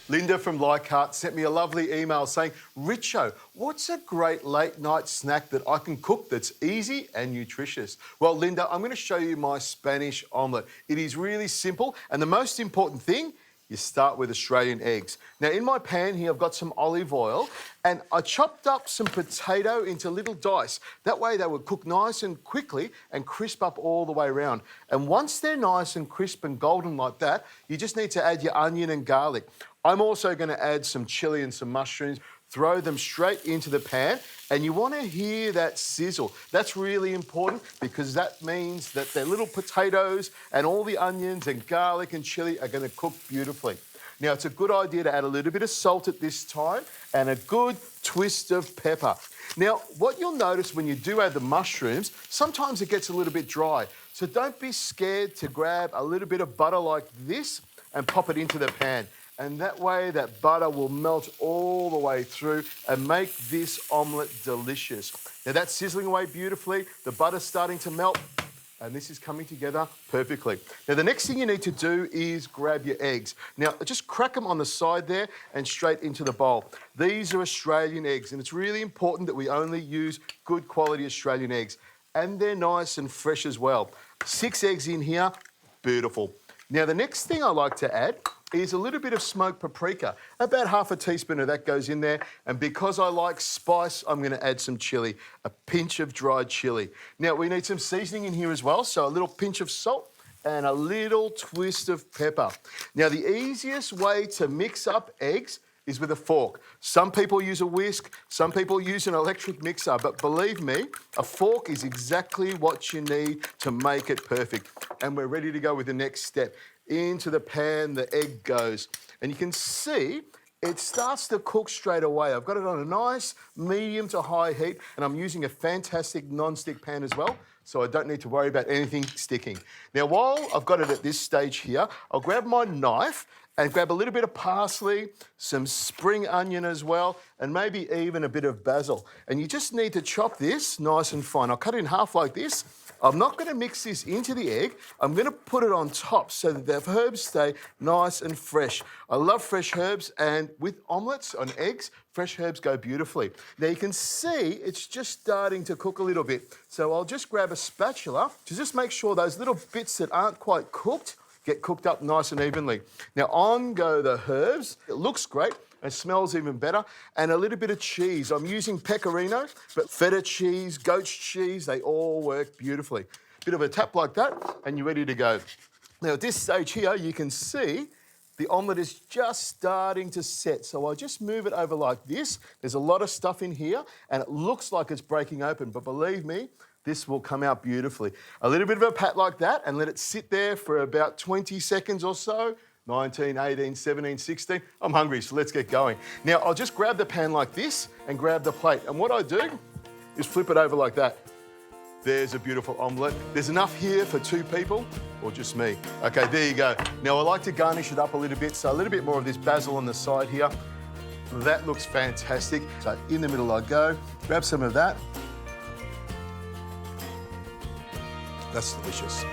Linda from Leichhardt sent me a lovely email saying, Richo, what's a great late night snack that I can cook that's easy and nutritious? Well, Linda, I'm going to show you my Spanish omelette. It is really simple, and the most important thing, you start with Australian eggs. Now, in my pan here, I've got some olive oil, and I chopped up some potato into little dice. That way they would cook nice and quickly and crisp up all the way around. And once they're nice and crisp and golden like that, you just need to add your onion and garlic. I'm also going to add some chilli and some mushrooms, throw them straight into the pan, and you want to hear that sizzle. That's really important because that means that the little potatoes and all the onions and garlic and chilli are going to cook beautifully. Now, it's a good idea to add a little bit of salt at this time and a good twist of pepper. Now, what you'll notice when you do add the mushrooms, sometimes it gets a little bit dry. So don't be scared to grab a little bit of butter like this and pop it into the pan. And that way that butter will melt all the way through and make this omelette delicious. Now that's sizzling away beautifully, the butter's starting to melt, and this is coming together perfectly. Now the next thing you need to do is grab your eggs. Now just crack them on the side there and straight into the bowl. These are Australian eggs, and it's really important that we only use good quality Australian eggs. And they're nice and fresh as well. 6 eggs in here, beautiful. Now the next thing I like to add is a little bit of smoked paprika. About half a teaspoon of that goes in there. And because I like spice, I'm going to add some chilli, a pinch of dried chilli. Now, we need some seasoning in here as well, so a little pinch of salt and a little twist of pepper. Now, the easiest way to mix up eggs is with a fork. Some people use a whisk, some people use an electric mixer, but believe me, a fork is exactly what you need to make it perfect. And we're ready to go with the next step. Into the pan, the egg goes. And you can see it starts to cook straight away. I've got it on a nice medium to high heat, and I'm using a fantastic non-stick pan as well, so I don't need to worry about anything sticking. Now, while I've got it at this stage here, I'll grab my knife and grab a little bit of parsley, some spring onion as well, and maybe even a bit of basil. And you just need to chop this nice and fine. I'll cut it in half like this. I'm not going to mix this into the egg. I'm going to put it on top so that the herbs stay nice and fresh. I love fresh herbs, and with omelettes on eggs, fresh herbs go beautifully. Now you can see it's just starting to cook a little bit. So I'll just grab a spatula to just make sure those little bits that aren't quite cooked get cooked up nice and evenly. Now on go the herbs. It looks great. It smells even better. And a little bit of cheese. I'm using pecorino, but feta cheese, goat's cheese, they all work beautifully. Bit of a tap like that, and you're ready to go. Now at this stage here, you can see the omelette is just starting to set. So I'll just move it over like this. There's a lot of stuff in here, and it looks like it's breaking open, but believe me, this will come out beautifully. A little bit of a pat like that, and let it sit there for about 20 seconds or so. 19, 18, 17, 16. I'm hungry, so let's get going. Now, I'll just grab the pan like this and grab the plate. And what I do is flip it over like that. There's a beautiful omelette. There's enough here for 2 people or just me. Okay, there you go. Now, I like to garnish it up a little bit, so a little bit more of this basil on the side here. That looks fantastic. So in the middle I go. Grab some of that. That's delicious.